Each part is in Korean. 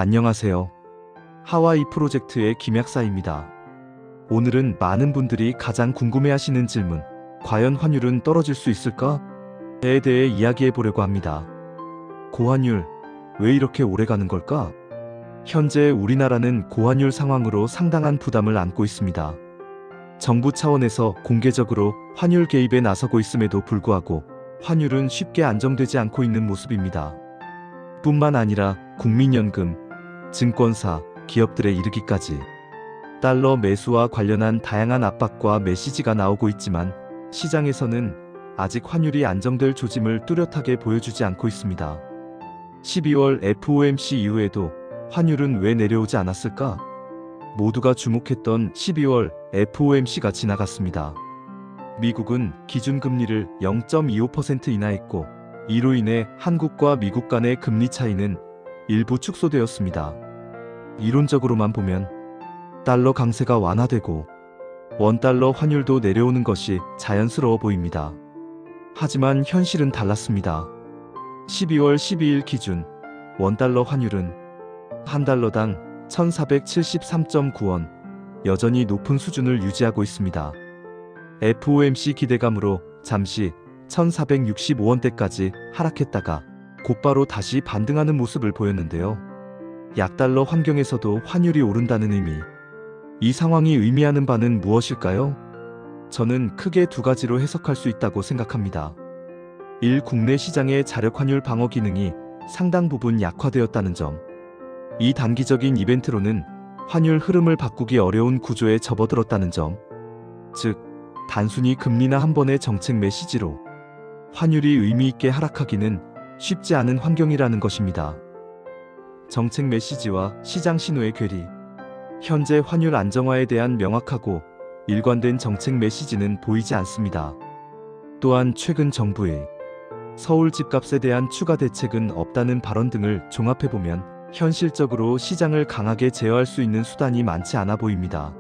안녕하세요. 하와이 프로젝트의 김약사입니다. 오늘은 많은 분들이 가장 궁금해하시는 질문, 과연 환율은 떨어질 수 있을까?에 대해 이야기해 보려고 합니다. 고환율, 왜 이렇게 오래 가는 걸까? 현재 우리나라는 고환율 상황으로 상당한 부담을 안고 있습니다. 정부 차원에서 공개적으로 환율 개입에 나서고 있음에도 불구하고 환율은 쉽게 안정되지 않고 있는 모습입니다. 뿐만 아니라 국민연금, 증권사, 기업들에 이르기까지 달러 매수와 관련한 다양한 압박과 메시지가 나오고 있지만 시장에서는 아직 환율이 안정될 조짐을 뚜렷하게 보여주지 않고 있습니다. 12월 FOMC 이후에도 환율은 왜 내려오지 않았을까? 모두가 주목했던 12월 FOMC가 지나갔습니다. 미국은 기준금리를 0.25% 인하했고 이로 인해 한국과 미국 간의 금리 차이는 일부 축소되었습니다. 이론적으로만 보면 달러 강세가 완화되고 원달러 환율도 내려오는 것이 자연스러워 보입니다. 하지만 현실은 달랐습니다. 12월 12일 기준 원달러 환율은 한 달러당 1473.9원, 여전히 높은 수준을 유지하고 있습니다. FOMC 기대감으로 잠시 1465원대까지 하락했다가 곧바로 다시 반등하는 모습을 보였는데요. 약달러 환경에서도 환율이 오른다는 의미, 이 상황이 의미하는 바는 무엇일까요? 저는 크게 두 가지로 해석할 수 있다고 생각합니다. 1. 국내 시장의 자력 환율 방어 기능이 상당 부분 약화되었다는 점. 이 단기적인 이벤트로는 환율 흐름을 바꾸기 어려운 구조에 접어들었다는 점. 즉, 단순히 금리나 한 번의 정책 메시지로 환율이 의미 있게 하락하기는 쉽지 않은 환경이라는 것입니다. 정책 메시지와 시장 신호의 괴리. 현재 환율 안정화에 대한 명확하고 일관된 정책 메시지는 보이지 않습니다. 또한 최근 정부의 서울 집값에 대한 추가 대책은 없다는 발언 등을 종합해보면 현실적으로 시장을 강하게 제어할 수 있는 수단이 많지 않아 보입니다.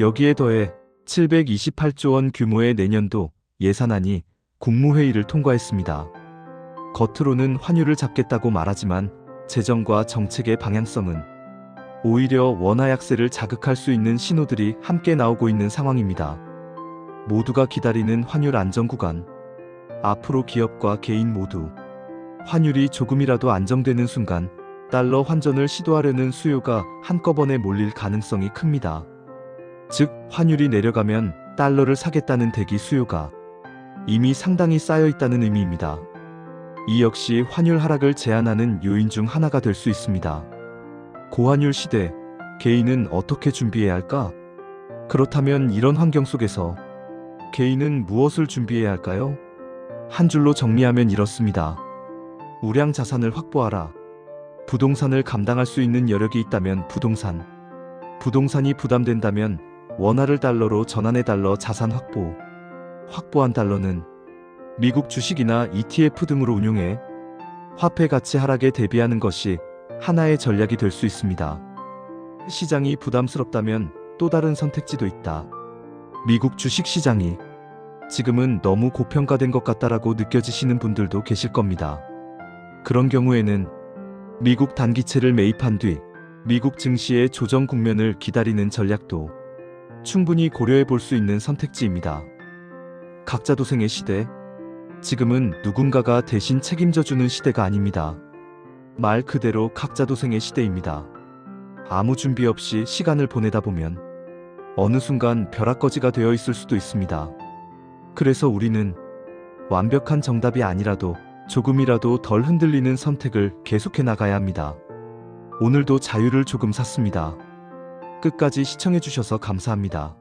여기에 더해 728조 원 규모의 내년도 예산안이 국무회의를 통과했습니다. 겉으로는 환율을 잡겠다고 말하지만 재정과 정책의 방향성은 오히려 원화 약세를 자극할 수 있는 신호들이 함께 나오고 있는 상황입니다. 모두가 기다리는 환율 안정 구간. 앞으로 기업과 개인 모두 환율이 조금이라도 안정되는 순간 달러 환전을 시도하려는 수요가 한꺼번에 몰릴 가능성이 큽니다. 즉, 환율이 내려가면 달러를 사겠다는 대기 수요가 이미 상당히 쌓여 있다는 의미입니다. 이 역시 환율 하락을 제한하는 요인 중 하나가 될 수 있습니다. 고환율 시대, 개인은 어떻게 준비해야 할까? 그렇다면 이런 환경 속에서 개인은 무엇을 준비해야 할까요? 한 줄로 정리하면 이렇습니다. 우량 자산을 확보하라. 부동산을 감당할 수 있는 여력이 있다면 부동산. 부동산이 부담된다면 원화를 달러로 전환해달러 자산 확보. 확보한 달러는 미국 주식이나 ETF 등으로 운용해 화폐 가치 하락에 대비하는 것이 하나의 전략이 될 수 있습니다. 시장이 부담스럽다면 또 다른 선택지도 있다. 미국 주식 시장이 지금은 너무 고평가된 것 같다라고 느껴지시는 분들도 계실 겁니다. 그런 경우에는 미국 단기채를 매입한 뒤 미국 증시의 조정 국면을 기다리는 전략도 충분히 고려해 볼 수 있는 선택지입니다. 각자 도생의 시대, 지금은 누군가가 대신 책임져주는 시대가 아닙니다. 말 그대로 각자 도생의 시대입니다. 아무 준비 없이 시간을 보내다 보면 어느 순간 벼락거지가 되어 있을 수도 있습니다. 그래서 우리는 완벽한 정답이 아니라도 조금이라도 덜 흔들리는 선택을 계속해 나가야 합니다. 오늘도 자유를 조금 샀습니다. 끝까지 시청해주셔서 감사합니다.